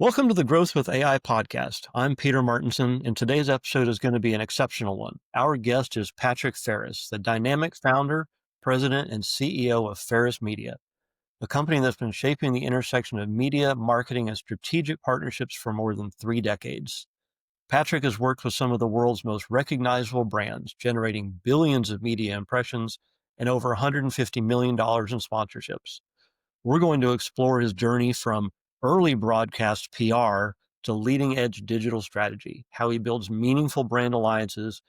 Welcome to the Growth with AI podcast. I'm Peter Martinson, and today's episode is going to be an exceptional one. Our guest is Patrick Pharris, the dynamic founder, president, and CEO of Pharris Media, a company that's been shaping the intersection of media, marketing, and strategic partnerships for more than 3 decades. Patrick has worked with some of the world's most recognizable brands, generating billions of media impressions and over $150 million in sponsorships. We're going to explore his journey from early broadcast PR to leading edge digital strategy, how he builds meaningful brand alliances,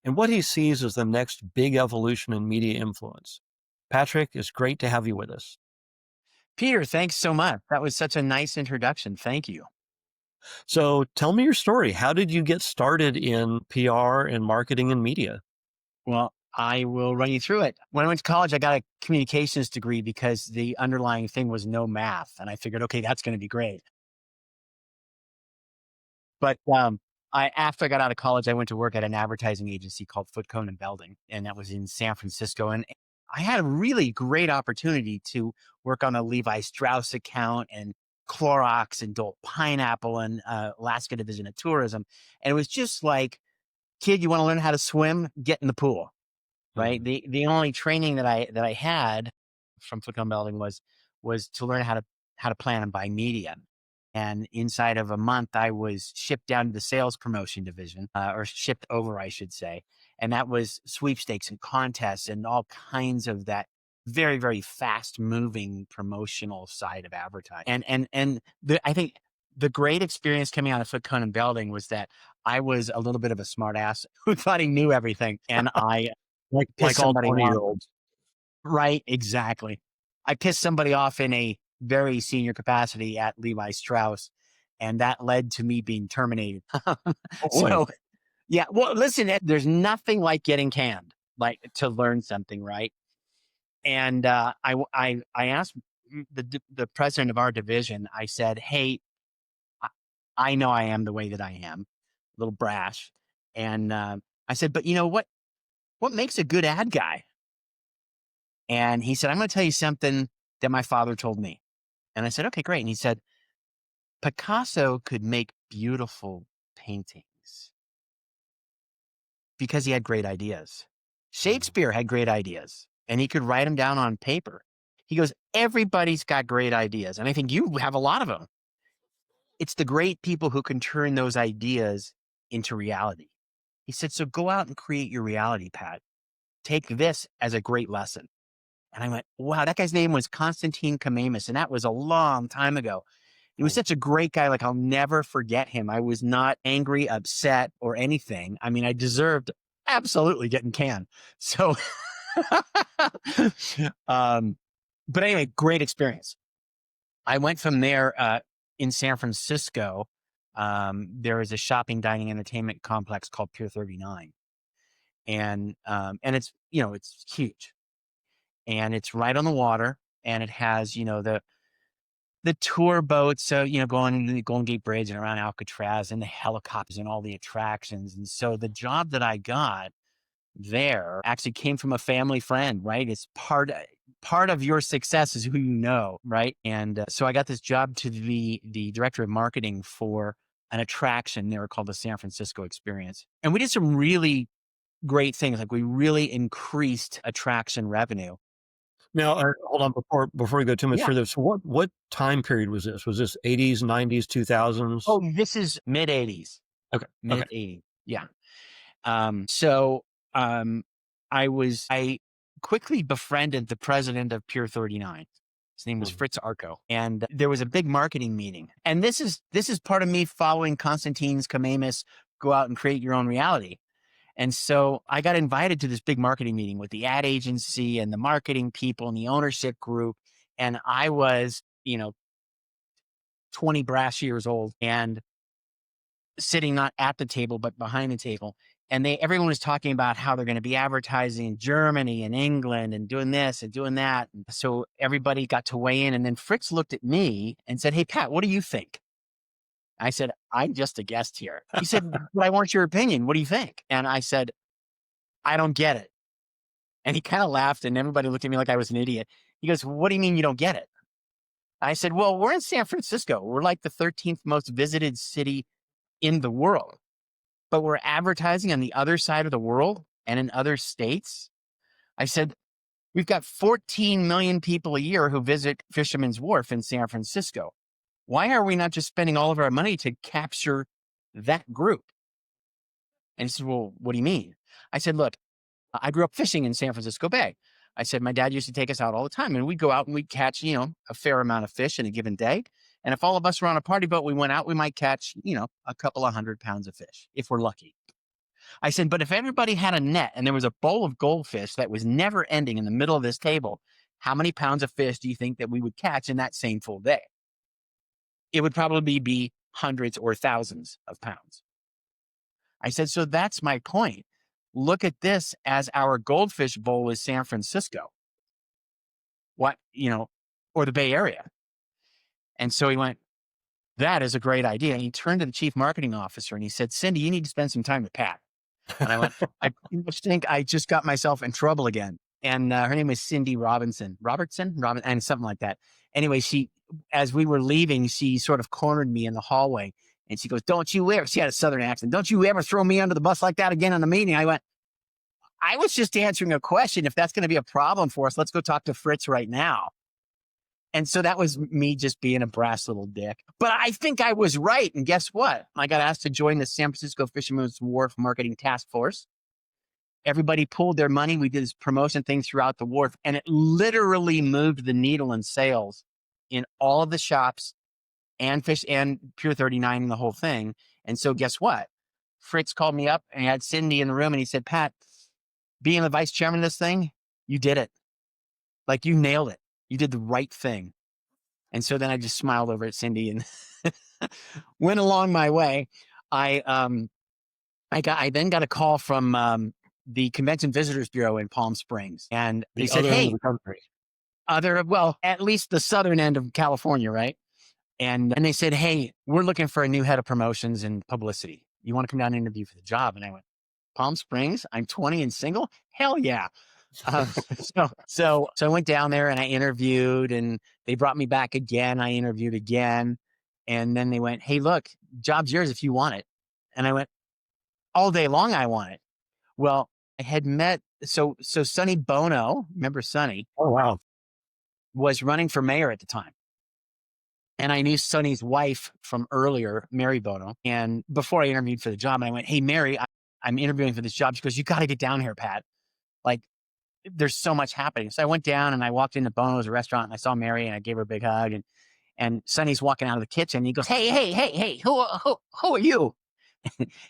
and what he sees as the next big evolution in media influence. Patrick, it's great to have you with us. Peter, thanks so much. That was such a nice introduction. Thank you. So tell me your story. How did you get started in PR and marketing and media? Well, I will run you through it. When I went to college, I got a communications degree because the underlying thing was no math. And I figured, okay, that's going to be great. But after I got out of college, I went to work at an advertising agency called Foot Cone and Belding, and that was in San Francisco. And I had a really great opportunity to work on a Levi Strauss account and Clorox and Dole Pineapple and Alaska Division of Tourism. And it was just like, kid, you want to learn how to swim? Get in the pool, right? Mhm. The only training that I had from Foot Cone Belding was to learn how to plan and buy media. And inside of a month, I was shipped down to the sales promotion division, or shipped over, I should say. And that was sweepstakes and contests and all kinds of that very, very fast moving promotional side of advertising. I think the great experience coming out of Foot Cone and Belding was that I was a little bit of a smart ass who thought he knew everything. And I pissed Like all somebody off. 20-year-olds. Right. Exactly. I pissed somebody off in a very senior capacity at Levi Strauss, and that led to me being terminated. Oh, boy. So, yeah. Well, listen, there's nothing like getting canned, like to learn something, right? And I asked the president of our division. I said, "Hey, I, I know I am the way that I am, a little brash," and I said, "But you know what? What makes a good ad guy?" And he said, "I'm going to tell you something that my father told me." And I said, "Okay, great." And he said, "Picasso could make beautiful paintings because he had great ideas. Mhm. Shakespeare had great ideas and he could write them down on paper." He goes, "Everybody's got great ideas. And I think you have a lot of them. It's the great people who can turn those ideas into reality." He said, "So go out and create your reality, Pat. Take this as a great lesson." And I went, wow, that guy's name was Constantine Kamamis. And that was a long time ago. He was Oh, such a great guy. Like, I'll never forget him. I was not angry, upset, or anything. I mean, I deserved absolutely getting canned. So, um, but anyway, great experience. I went from there in San Francisco. There is a shopping, dining, entertainment complex called Pier 39. And it's, it's huge and it's right on the water and it has, the tour boats, so, going into the Golden Gate Bridge and around Alcatraz and the helicopters and all the attractions. And so the job that I got there actually came from a family friend, right? It's part of your success is who you know, right? And so I got this job to the director of marketing for an attraction. They were called the San Francisco Experience. And we did some really great things. Like we really increased attraction revenue. now, hold on before we go too much Yeah. further. So what time period was this? Was this 80s, 90s, 2000s? Oh, this is mid 80s. Okay. Okay. Mid 80s. Yeah. So um, I quickly befriended the president of Pure 39. His name was Mhm. Fritz Arco. And there was a big marketing meeting. And this is part of me following Constantine's Kamamis, go out and create your own reality. And so I got invited to this big marketing meeting with the ad agency and the marketing people and the ownership group. And I was, 20 brass years old and sitting not at the table, but behind the table. And everyone was talking about how they're going to be advertising in Germany and England and doing this and doing that. And so everybody got to weigh in. And then Fritz looked at me and said, "Hey, Pat, what do you think?" I said, "I'm just a guest here." He said, "But I want your opinion. What do you think?" And I said, "I don't get it." And he kind of laughed and everybody looked at me like I was an idiot. He goes, "What do you mean you don't get it?" I said, well, we're in San Francisco. We're like the 13th most visited city in the world, but we're advertising on the other side of the world and in other states. I said, we've got 14 million people a year who visit Fisherman's Wharf in San Francisco. Why are we not just spending all of our money to capture that group? And he said, well, what do you mean? I said, look, I grew up fishing in San Francisco Bay. I said, my dad used to take us out all the time, and we'd go out and we'd catch, a fair amount of fish in a given day. And if all of us were on a party boat, we went out, we might catch, a couple of 100 pounds of fish if we're lucky. I said, but if everybody had a net and there was a bowl of goldfish that was never ending in the middle of this table, how many pounds of fish do you think that we would catch in that same full day? It would probably be hundreds or thousands of pounds. I said, so that's my point. Look at this as our goldfish bowl is San Francisco. What, or the Bay Area. And so he went, that is a great idea. And he turned to the chief marketing officer and he said, Cindy, you need to spend some time with Pat. And I went, I think I just got myself in trouble again. And her name was Cindy Robertson, and something like that. Anyway, as we were leaving, she sort of cornered me in the hallway and she goes, don't you ever, she had a Southern accent, don't you ever throw me under the bus like that again in a meeting. I went, I was just answering a question. If that's going to be a problem for us, let's go talk to Fritz right now. And so that was me just being a brass little dick. But I think I was right. And guess what? I got asked to join the San Francisco Fisherman's Wharf Marketing Task Force. Everybody pulled their money. We did this promotion thing throughout the wharf, and it literally moved the needle in sales in all of the shops and Fish and Pure 39 and the whole thing. And so guess what? Fritz called me up and he had Cindy in the room and he said, Pat, being the vice chairman of this thing, you did it. Like, you nailed it. You did the right thing. And so then I just smiled over at Cindy and went along my way. I then got a call from the Convention Visitors Bureau in Palm Springs, and they said, "Hey, at least the southern end of California, right?" And they said, "Hey, we're looking for a new head of promotions and publicity. You want to come down and interview for the job?" And I went, "Palm Springs? I'm 20 and single? Hell yeah!" So I went down there and I interviewed, and they brought me back again. I interviewed again, and then they went, "Hey, look, job's yours if you want it." And I went, "All day long, I want it." Well, I had met, so Sonny Bono, remember Sonny? Oh, wow. Was running for mayor at the time. And I knew Sonny's wife from earlier, Mary Bono. And before I interviewed for the job, and I went, "Hey, Mary, I'm interviewing for this job." She goes, "You got to get down here, Pat. Like, there's so much happening." So I went down and I walked into Bono's restaurant and I saw Mary and I gave her a big hug. And Sonny's walking out of the kitchen. And he goes, hey, who are you?"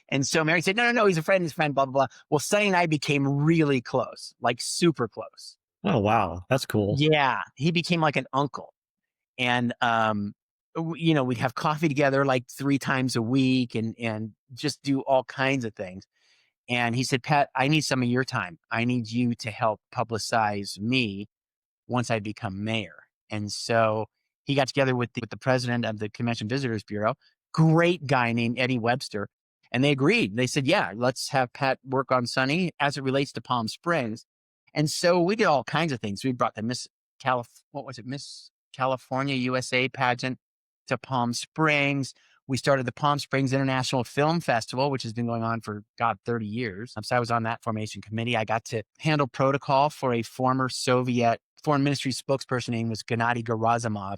And so Mary said, no, he's a friend, blah, blah, blah. Well, Sonny and I became really close, like super close. Oh, wow. That's cool. Yeah. He became like an uncle. And, we'd have coffee together like 3 times a week and just do all kinds of things. And he said, "Pat, I need some of your time. I need you to help publicize me once I become mayor." And so he got together with the president of the Convention Visitors Bureau, great guy named Eddie Webster. And they agreed. They said, "Yeah, let's have Pat work on Sonny as it relates to Palm Springs." And so we did all kinds of things. We brought the Miss California USA pageant to Palm Springs. We started the Palm Springs International Film Festival, which has been going on for 30 years. So I was on that formation committee. I got to handle protocol for a former Soviet foreign ministry spokesperson named was Gennady Gerasimov.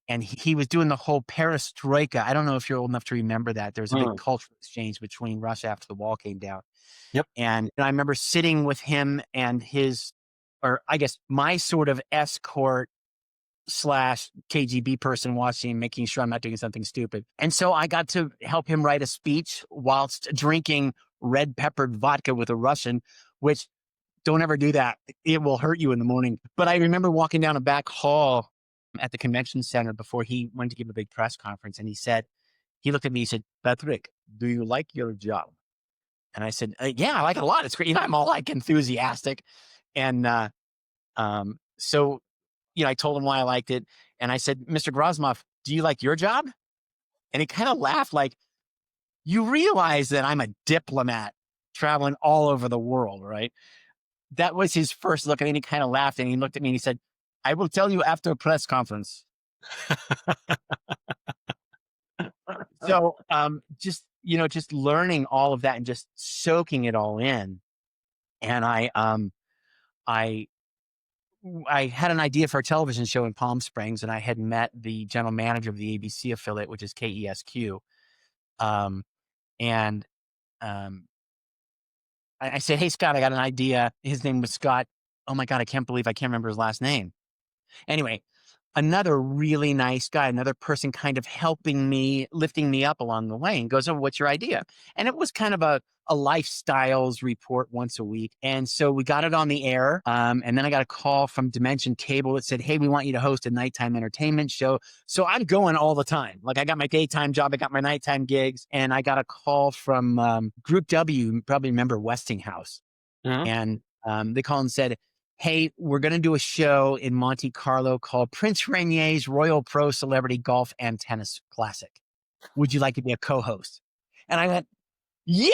And he was doing the whole perestroika. I don't know if you're old enough to remember that. There was a big cultural exchange between Russia after the wall came down. Yep. And I remember sitting with him and my sort of escort / KGB person watching, making sure I'm not doing something stupid. And so I got to help him write a speech whilst drinking red peppered vodka with a Russian, which don't ever do that. It will hurt you in the morning. But I remember walking down a back hall at the convention center before he went to give a big press conference. And he looked at me, he said, "Patrick, do you like your job?" And I said, "Yeah, I like it a lot. It's great." I'm all like enthusiastic. And so I told him why I liked it. And I said, "Mr. Gerasimov, do you like your job?" And he kind of laughed like, "You realize that I'm a diplomat traveling all over the world, right?" That was his first look. And then he kind of laughed and he looked at me and he said, "I will tell you after a press conference." So, just learning all of that and just soaking it all in. And I I had an idea for a television show in Palm Springs, and I had met the general manager of the ABC affiliate, which is KESQ. Um, and um, I said, "Hey, Scott, I got an idea." His name was Scott. Oh my God, I can't believe I can't remember his last name. Anyway, another really nice guy, another person kind of helping me, lifting me up along the way and goes, "Oh, what's your idea?" And it was kind of a lifestyles report once a week. And so we got it on the air. And then I got a call from Dimension Cable that said, "Hey, we want you to host a nighttime entertainment show." So I'm going all the time. Like I got my daytime job, I got my nighttime gigs, and I got a call from Group W, you probably remember Westinghouse. Uh-huh. And they called and said, "Hey, we're going to do a show in Monte Carlo called Prince Rainier's Royal Pro Celebrity Golf and Tennis Classic. Would you like to be a co-host?" And I went, "Yeah!"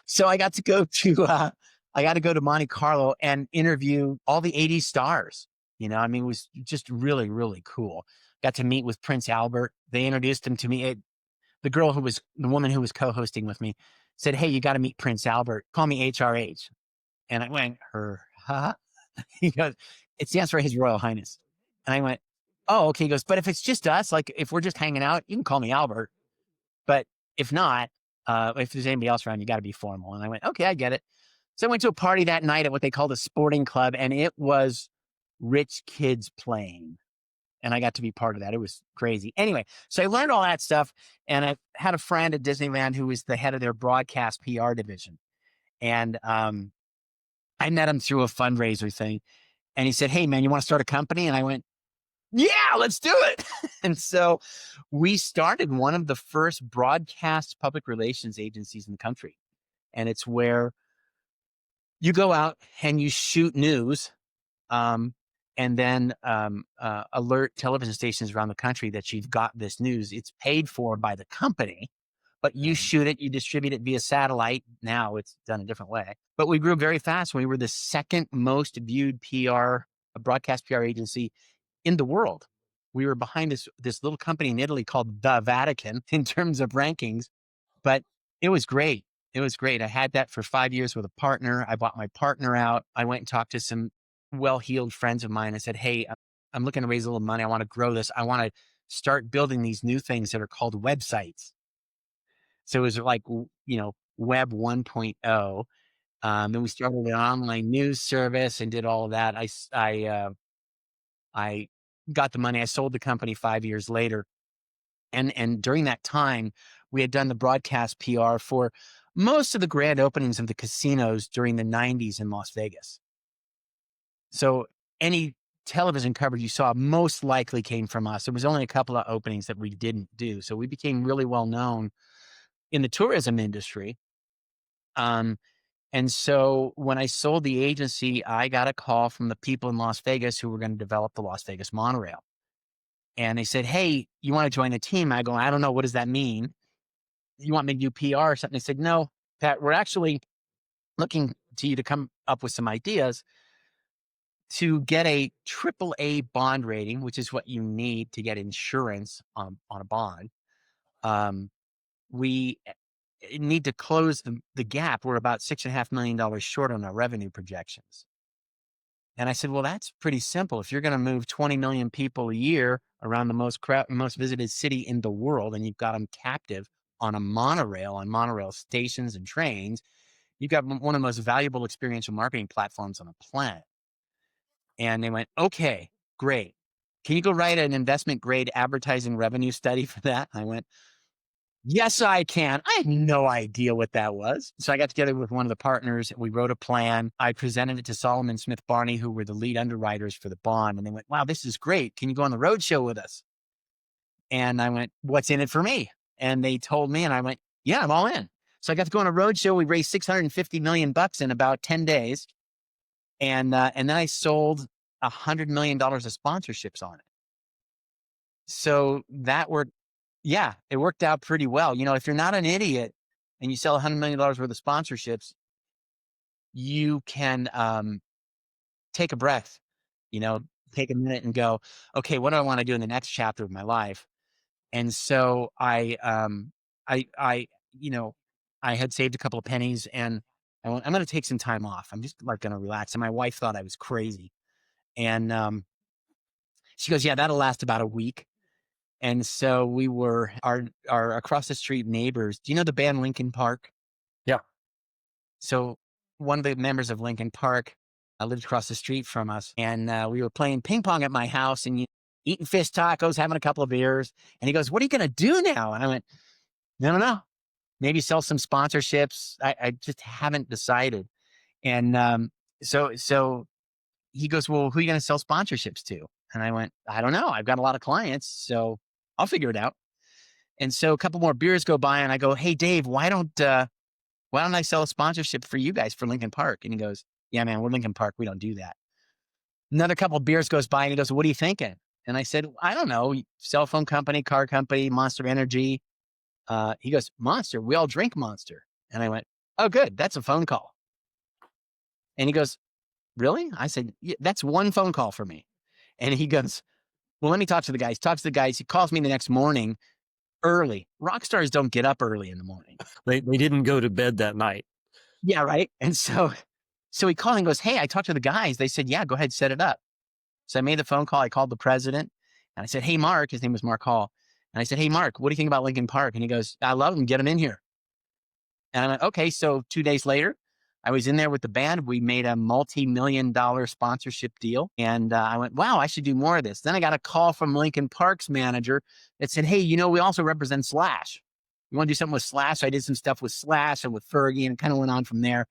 So I got to go to Monte Carlo and interview all the 80s stars. I mean, it was just really, really cool. Got to meet with Prince Albert. They introduced him to me. The woman who was co-hosting with me said, "Hey, you got to meet Prince Albert. Call me HRH." And I went, huh? He goes, "It stands for His Royal Highness." And I went, "Oh, okay." He goes, "But if it's just us, like if we're just hanging out, you can call me Albert. But if not, if there's anybody else around, you got to be formal." And I went, "Okay, I get it." So I went to a party that night at what they called a sporting club, and it was rich kids playing. And I got to be part of that. It was crazy. Anyway, so I learned all that stuff. And I had a friend at Disneyland who was the head of their broadcast PR division. And I met him through a fundraiser thing. And he said, "Hey, man, you want to start a company?" And I went, "Yeah, let's do it." And so we started one of the first broadcast public relations agencies in the country. And it's where you go out and you shoot news, um, and then alert television stations around the country that you've got this news. It's paid for by the company, but you shoot it, you distribute it via satellite. Now it's done a different way. But we grew very fast. We were the second most viewed broadcast PR agency in the world. We were behind this little company in Italy called the Vatican in terms of rankings, but it was great. It was great. I had that for 5 years with a partner. I bought my partner out. I went and talked to some well-heeled friends of mine. I said, "Hey, I'm looking to raise a little money. I want to grow this. I want to start building these new things that are called websites." So it was like, Web 1.0. Then we started an online news service and did all of that. I got the money. I sold the company 5 years later. And during that time, we had done the broadcast PR for most of the grand openings of the casinos during the 90s in Las Vegas. So any television coverage you saw most likely came from us. There was only a couple of openings that we didn't do. So we became really well known in the tourism industry. Um, and so when I sold the agency, I got a call from the people in Las Vegas who were going to develop the Las Vegas monorail. And they said, "Hey, you want to join the team?" I go, "I don't know. What does that mean? You want me to do PR or something?" They said, "No, Pat, we're actually looking to you to come up with some ideas to get a triple A bond rating, which is what you need to get insurance on a bond. Um, we need to close the gap. We're about $6.5 million short on our revenue projections." And I said, "Well, that's pretty simple. If you're going to move 20 million people a year around the most visited city in the world, and you've got them captive on a monorail, on monorail stations and trains, you've got one of the most valuable experiential marketing platforms on the planet." And they went, "Okay, great. Can you go write an investment grade advertising revenue study for that?" I went, "Yes, I can." I had no idea what that was. So I got together with one of the partners. We wrote a plan. I presented it to Solomon Smith Barney, who were the lead underwriters for the bond. And they went, "Wow, this is great. Can you go on the road show with us?" And I went, "What's in it for me?" And they told me, and I went, "Yeah, I'm all in." So I got to go on a road show. We raised $650 million in about 10 days. And then I sold $100 million of sponsorships on it. So that worked. Yeah, it worked out pretty well. If you're not an idiot and you sell $100 million worth of sponsorships, you can take a breath. You know, take a minute and go, okay, what do I want to do in the next chapter of my life? And so I, you know, I had saved a couple of pennies and I went, I'm going to take some time off. I'm just like going to relax. And my wife thought I was crazy. And she goes, yeah, that'll last about a week. And so we were our across the street neighbors. Do you know the band Linkin Park? Yeah. So one of the members of Linkin Park lived across the street from us, and we were playing ping pong at my house and eating fish tacos, having a couple of beers. And he goes, "What are you going to do now?" And I went, "No. Maybe sell some sponsorships. I just haven't decided." And so he goes, "Well, who are you going to sell sponsorships to?" And I went, "I don't know. I've got a lot of clients, so I'll figure it out." And so a couple more beers go by, and I go, "Hey, Dave, why don't I sell a sponsorship for you guys for Lincoln Park?" And he goes, "Yeah, man, we're Lincoln Park. We don't do that." Another couple of beers goes by and he goes, "What are you thinking?" And I said, "I don't know, cell phone company, car company, Monster Energy." He goes, "Monster, we all drink Monster." And I went, "Oh, good. That's a phone call." And he goes, "Really?" I said, "Yeah, that's one phone call for me." And he goes, "Well, let me talk to the guys." Talks to the guys. He calls me the next morning early. Rock stars don't get up early in the morning. They didn't go to bed that night. Yeah, right. And so he called and goes, "Hey, I talked to the guys. They said, yeah, go ahead, set it up." So I made the phone call. I called the president and I said, "Hey, Mark," his name was Mark Hall. And I said, "Hey, Mark, what do you think about Lincoln Park?" And he goes, "I love him. Get him in here." And I went, "Okay." So 2 days later, I was in there with the band. We made a multi-million-dollar sponsorship deal. And I went, "Wow, I should do more of this." Then I got a call from Lincoln Park's manager that said, "Hey, we also represent Slash. You want to do something with Slash?" So I did some stuff with Slash and with Fergie and it kind of went on from there.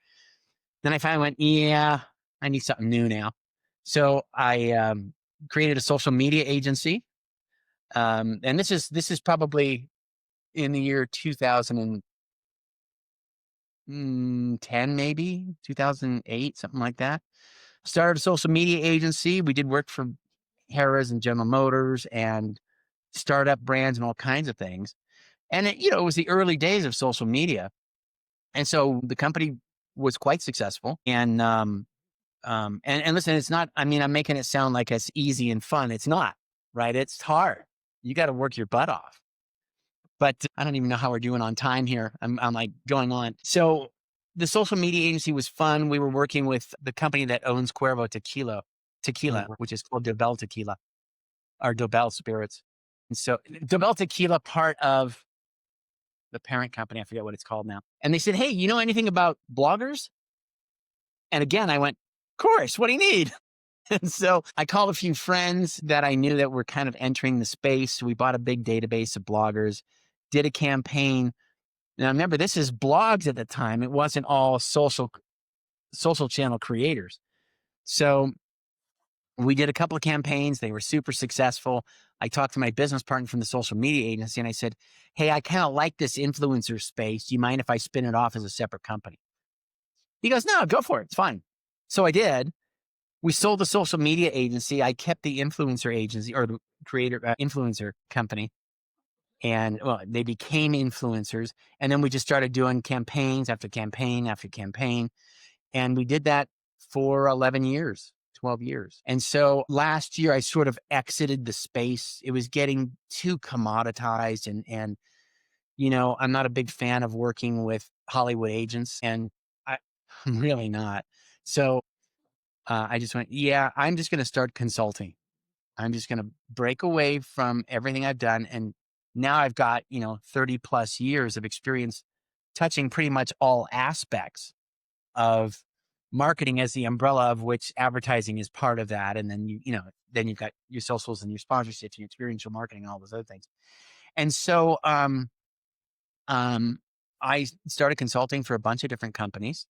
Then I finally went, "Yeah, I need something new now." So I created a social media agency. And this is probably in the year 2010, maybe 2008, something like that. Started a social media agency. We did work for Harrah's and General Motors and startup brands and all kinds of things. And it was the early days of social media. And so the company was quite successful. And listen, it's not, I mean, I'm making it sound like it's easy and fun. It's not, right? It's hard. You got to work your butt off. But I don't even know how we're doing on time here. I'm like going on. So the social media agency was fun. We were working with the company that owns Cuervo Tequila, Mhm. which is called Dobel Tequila or Dobel Spirits. And so Dobel Tequila, part of the parent company, I forget what it's called now. And they said, "Hey, you know anything about bloggers?" And again, I went, "Of course, what do you need?" And so I called a few friends that I knew that were kind of entering the space. We bought a big database of bloggers, did a campaign. Now remember, this is blogs at the time. It wasn't all social channel creators. So we did a couple of campaigns. They were super successful. I talked to my business partner from the social media agency and I said, "Hey, I kind of like this influencer space. Do you mind if I spin it off as a separate company?" He goes, "No, go for it. It's fine." So I did. We sold the social media agency. I kept the influencer agency or the creator influencer company. And well, they became influencers. And then we just started doing campaigns after campaign after campaign. And we did that for 11 years, 12 years. And so last year, I sort of exited the space. It was getting too commoditized. And I'm not a big fan of working with Hollywood agents. And I'm really not. So I just went, yeah, I'm just going to start consulting. I'm just going to break away from everything I've done. And now I've got, 30 plus years of experience touching pretty much all aspects of marketing as the umbrella of which advertising is part of that. And then, then you've got your socials and your sponsorships and your experiential marketing and all those other things. And so, I started consulting for a bunch of different companies,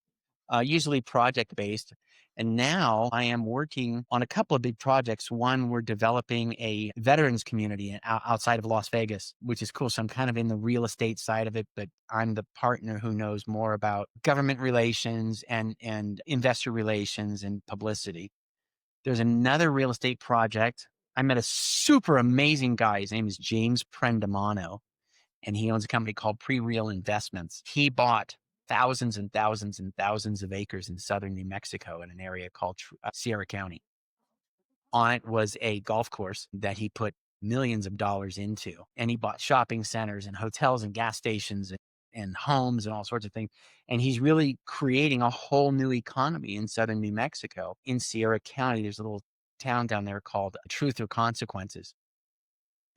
usually project based. And now I am working on a couple of big projects. One, we're developing a veterans community outside of Las Vegas, which is cool. So I'm kind of in the real estate side of it, but I'm the partner who knows more about government relations and investor relations and publicity. There's another real estate project. I met a super amazing guy. His name is James Prendamano and he owns a company called Pre-Real Investments. He bought thousands and thousands and thousands of acres in southern New Mexico in an area called Sierra County. On it was a golf course that he put millions of dollars into. And he bought shopping centers and hotels and gas stations and homes and all sorts of things. And he's really creating a whole new economy in southern New Mexico. In Sierra County, there's a little town down there called Truth or Consequences.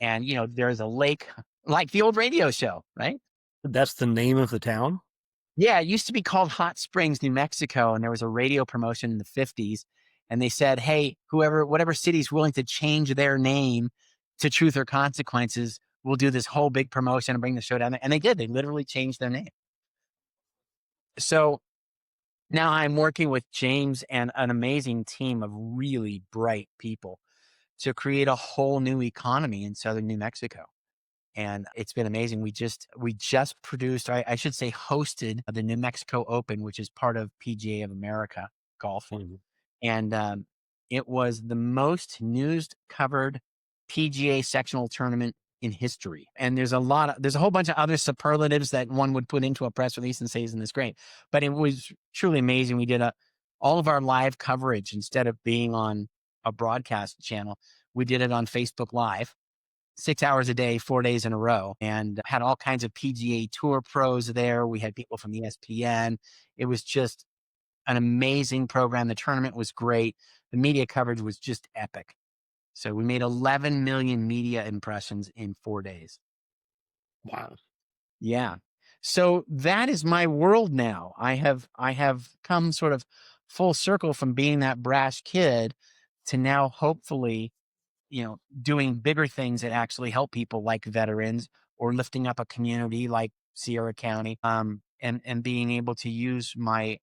And, there's a lake like the old radio show, right? That's the name of the town? Yeah, it used to be called Hot Springs, New Mexico, and there was a radio promotion in the 50s, and they said, "Hey, whatever city's willing to change their name to Truth or Consequences, we'll do this whole big promotion and bring the show down there." And they did. They literally changed their name. So now I'm working with James and an amazing team of really bright people to create a whole new economy in southern New Mexico. And it's been amazing. We just produced, I should say, hosted the New Mexico Open, which is part of PGA of America golf, Mhm. and it was the most news covered PGA sectional tournament in history. And there's a whole bunch of other superlatives that one would put into a press release and say, "Isn't this great?" But it was truly amazing. We did all of our live coverage, instead of being on a broadcast channel, we did it on Facebook Live. 6 hours a day, 4 days in a row, and had all kinds of PGA Tour pros there. We had people from ESPN. It was just an amazing program. The tournament was great. The media coverage was just epic. So we made 11 million media impressions in 4 days. Wow. Yeah. So that is my world now. I have come sort of full circle from being that brash kid to now hopefully doing bigger things that actually help people like veterans, or lifting up a community like Sierra County, and being able to use my,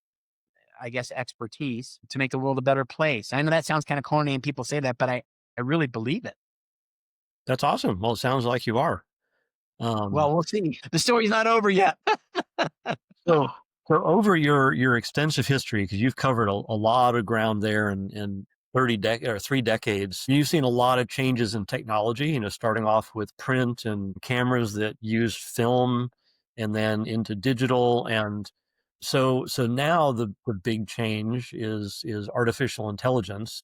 I guess, expertise to make the world a better place. I know that sounds kind of corny and people say that, but I really believe it. That's awesome. Well, it sounds like you are. Well, we'll see. The story's not over yet. So, so over your extensive history, because you've covered a lot of ground there in 3 decades, you've seen a lot of changes in technology. Starting off with print and cameras that used film, and then into digital, and so now the big change is artificial intelligence.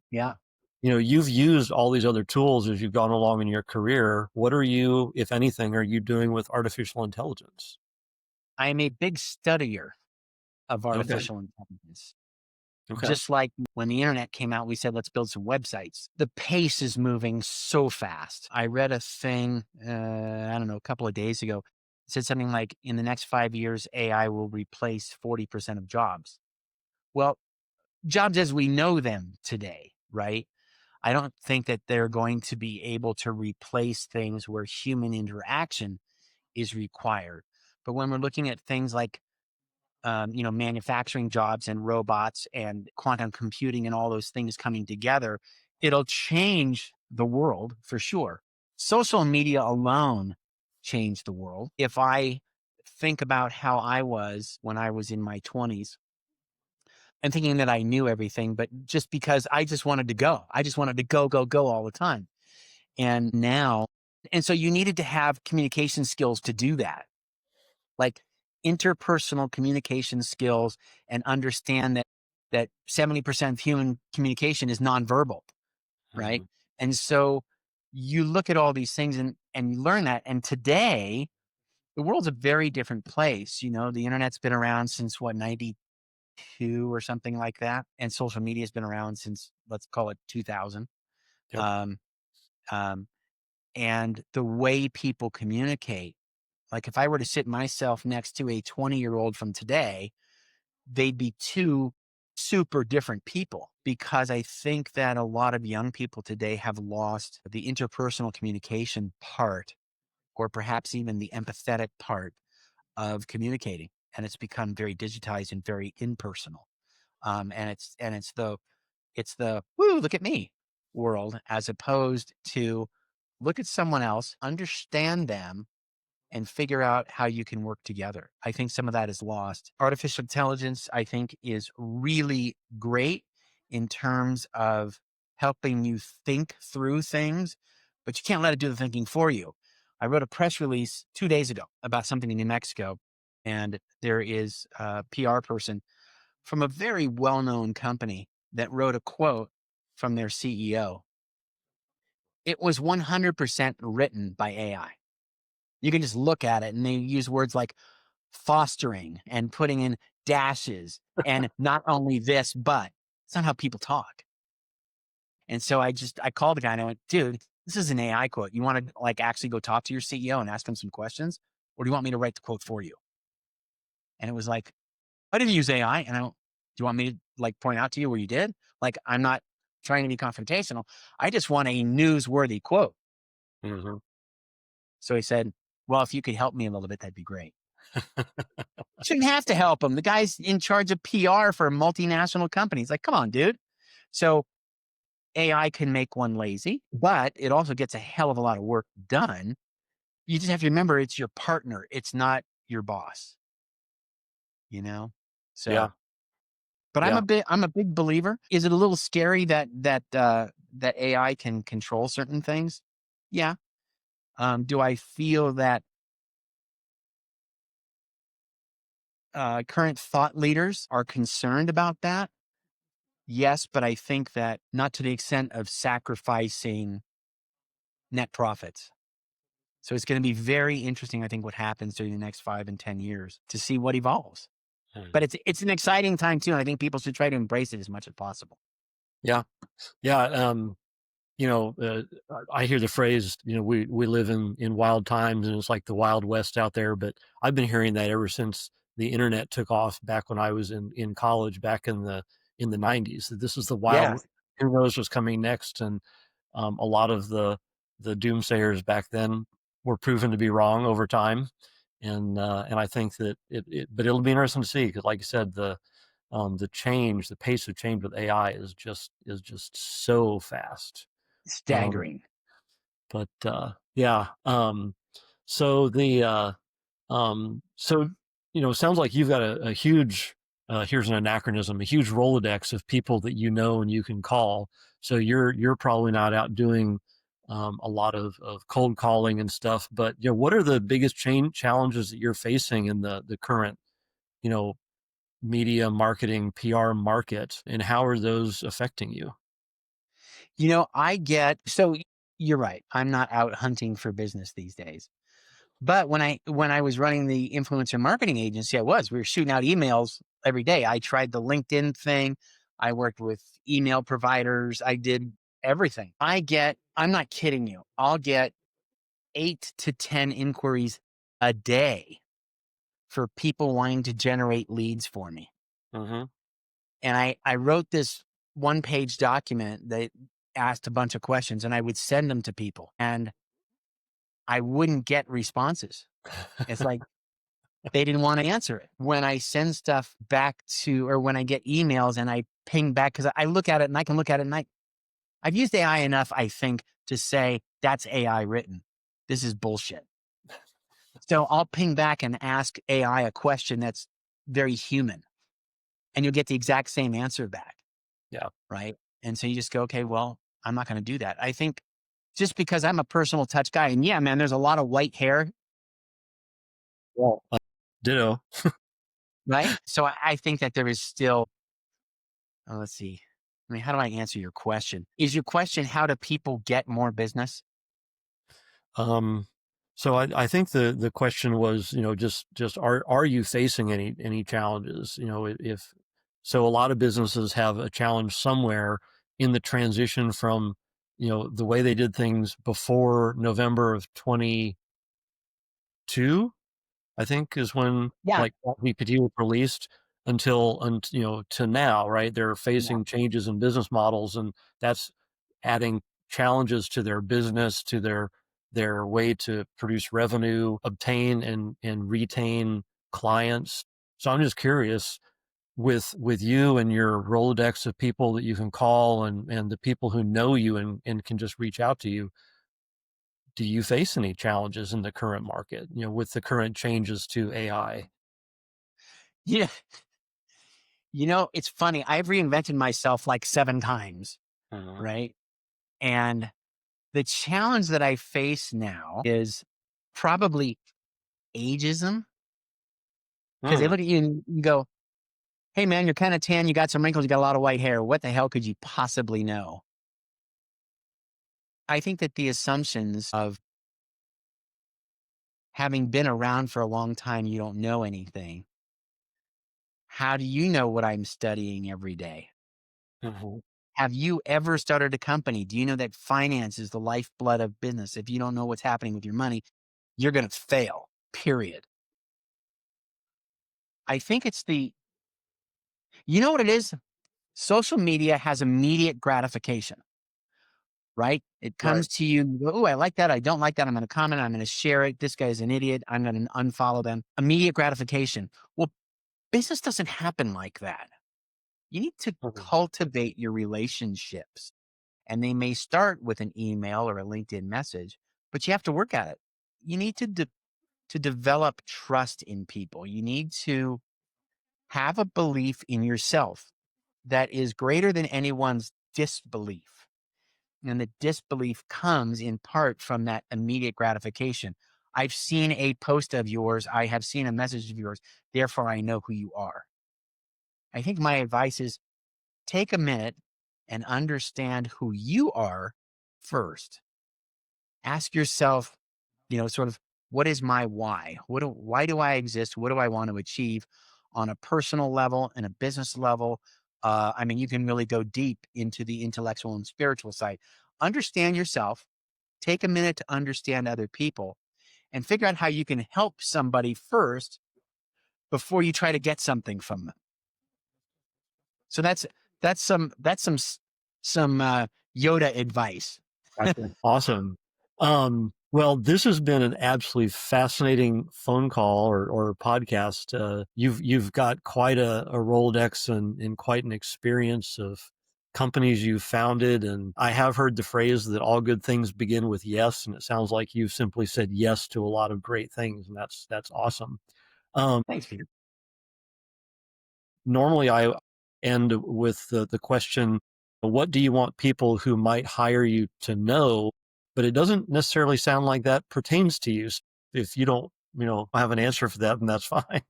Yeah. You've used all these other tools as you've gone along in your career. What are you, if anything, are you doing with artificial intelligence? I am a big studier of Okay. artificial intelligence. Okay. Just like when the internet came out, we said, let's build some websites. The pace is moving so fast. I read a thing, I don't know, a couple of days ago. It said something like, in the next 5 years, AI will replace 40% of jobs. Well, jobs as we know them today, right? I don't think that they're going to be able to replace things where human interaction is required. But when we're looking at things like manufacturing jobs and robots and quantum computing and all those things coming together, it'll change the world for sure. Social media alone changed the world. If I think about how I was when I was in my 20s, and thinking that I knew everything, but just because I just wanted to go, I just wanted to go, go, go all the time. And now, and so you needed to have communication skills to do that, like interpersonal communication skills, and understand that 70% of human communication is nonverbal, right? Mhm. And so you look at all these things and you learn that. And today, the world's a very different place. The internet's been around since what, 92 or something like that. And social media has been around since, let's call it, 2000. Yep. Um, um, and the way people communicate, like if I were to sit myself next to a 20-year-old from today, they'd be two super different people, because I think that a lot of young people today have lost the interpersonal communication part, or perhaps even the empathetic part of communicating. And it's become very digitized and very impersonal. And it's the woo, look at me world, as opposed to look at someone else, understand them, and figure out how you can work together. I think some of that is lost. Artificial intelligence, I think, is really great in terms of helping you think through things, but you can't let it do the thinking for you. I wrote a press release 2 days ago about something in New Mexico, and there is a PR person from a very well known company that wrote a quote from their CEO, it was 100% written by AI. You can just look at it and they use words like fostering and putting in dashes and not only this, but it's not how people talk. And so I called the guy and I went, dude, this is an AI quote. You want to like actually go talk to your CEO and ask him some questions? Or do you want me to write the quote for you? And it was like, I didn't use AI. And do you want me to like point out to you where you did? Like, I'm not trying to be confrontational. I just want a newsworthy quote. Mm-hmm. So he said, well, if you could help me a little bit, that'd be great. Shouldn't have to help him. The guy's in charge of PR for a multinational company. He's like, come on, dude. So AI can make one lazy, but it also gets a hell of a lot of work done. You just have to remember it's your partner. It's not your boss, you know? Yeah. So, but Yeah. I'm a big believer. Is it a little scary that AI can control certain things? Yeah. Do I feel that current thought leaders are concerned about that? Yes, but I think that not to the extent of sacrificing net profits. So it's going to be very interesting, I think, what happens during the next 5 and 10 years to see what evolves. But Mhm. it's an exciting time too, and I think people should try to embrace it as much as possible. Yeah. Yeah. You know, I hear the phrase, you know, we live in wild times and it's like the Wild West out there. But I've been hearing that ever since the internet took off back when I was in college back in the 90s. That this is the Yeah, wild. Who knows what's coming next? And a lot of the doomsayers back then were proven to be wrong over time. And I think that but it'll be interesting to see because, like you said, the change, the pace of change with AI is just so fast. Um, staggering. but yeah, so so you know, it sounds like you've got a huge here's an anachronism, a huge Rolodex of people that you know and you can call. So you're probably not out doing a lot of cold calling and stuff. But you know, what are the biggest challenges that you're facing in the current you know media marketing PR market, and how are those affecting you? So you're right. I'm not out hunting for business these days. But when I was running the influencer marketing agency, we were shooting out emails every day. I tried the LinkedIn thing. I worked with email providers. I did everything. I'm not kidding you. I'll get 8 to 10 inquiries a day for people wanting to generate leads for me. Mm-hmm. And I wrote this one-page document that asked a bunch of questions and I would send them to people and I wouldn't get responses. It's like they didn't want to answer it. When I send stuff back or when I get emails and I ping back, because I look at it and I can look at it and I've used AI enough, I think, to say that's AI written. This is bullshit. So I'll ping back and ask AI a question that's very human and you'll get the exact same answer back. Yeah. Right. And so you just go, okay, well, I'm not going to do that. I think just because I'm a personal touch guy and yeah, man, there's a lot of white hair. Well, ditto. Right. So I think that there is still, let's see. I mean, how do I answer your question? Is your question, how do people get more business? Um, so I think the question was, you know, just are you facing any challenges? You know, if so, a lot of businesses have a challenge somewhere in the transition from, you know, the way they did things before November of 22, I think is when Yeah. like ChatGPT was released until you know to now, right? They're Yeah. facing changes in business models, and that's adding challenges to their business, to their way to produce revenue, obtain and retain clients. So I'm just curious with you and your Rolodex of people that you can call and the people who know you and can just reach out to you, do you face any challenges in the current market, you know, with the current changes to AI? Yeah. It's funny. I've reinvented myself like 7 times. Mhm. Right. And the challenge that I face now is probably ageism because they Mm, look at you and you go, Hey man, you're kind of tan. You got some wrinkles. You got a lot of white hair. What the hell could you possibly know? I think that the assumptions of having been around for a long time, you don't know anything. How do you know what I'm studying every day? Mhm. Have you ever started a company? Do you know that finance is the lifeblood of business? If you don't know what's happening with your money, you're going to fail, period. I think you know what it is? Social media has immediate gratification, right? It Right. comes to you, you go, oh, I like that. I don't like that. I'm going to comment. I'm going to share it. This guy's an idiot. I'm going to unfollow them. Immediate gratification. Well, business doesn't happen like that. You need to Mhm. cultivate your relationships. And they may start with an email or a LinkedIn message, but you have to work at it. You need to develop trust in people. You need to have a belief in yourself that is greater than anyone's disbelief. And the disbelief comes in part from that immediate gratification. I've seen a post of yours. I have seen a message of yours. Therefore, I know who you are. I think my advice is take a minute and understand who you are first. Ask yourself, sort of, what is my why? Why do I exist? What do I want to achieve on a personal level and a business level? I mean, you can really go deep into the intellectual and spiritual side. Understand yourself, take a minute to understand other people, and figure out how you can help somebody first before you try to get something from them. So that's some Yoda advice. Gotcha. Awesome. Well, this has been an absolutely fascinating phone call or podcast. You've got quite a Rolodex and quite an experience of companies you've founded, and I have heard the phrase that all good things begin with yes, and it sounds like you've simply said yes to a lot of great things, and that's awesome. Um, Thanks, Peter. Normally I end with the question, what do you want people who might hire you to know? But it doesn't necessarily sound like that pertains to you. If you don't, have an answer for that, then that's fine.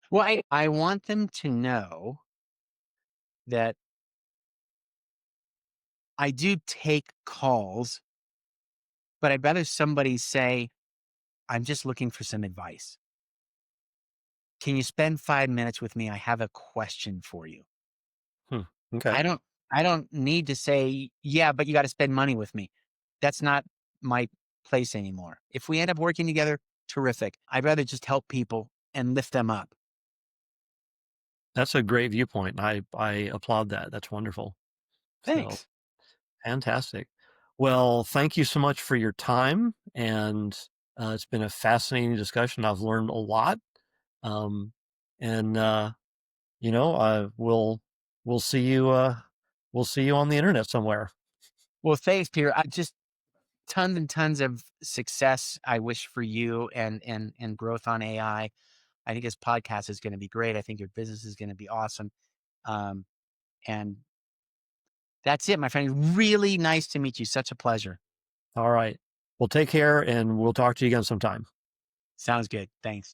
Well, I want them to know that I do take calls, but I'd rather somebody say, I'm just looking for some advice. Can you spend 5 minutes with me? I have a question for you. Hmm. Okay. I don't I don't need to say, yeah, but you got to spend money with me. That's not my place anymore. If we end up working together, terrific. I'd rather just help people and lift them up. That's a great viewpoint. I applaud that. That's wonderful. So Thanks. fantastic. Well, thank you so much for your time. And it's been a fascinating discussion. I've learned a lot. Um, and we'll see you on the internet somewhere. Well, thanks, Peter. I just tons and tons of success I wish for you and growth on AI. I think this podcast is going to be great. I think your business is going to be awesome. Um, and that's it, my friend. Really nice to meet you. Such a pleasure. All right. Well, take care and we'll talk to you again sometime. Sounds good. Thanks.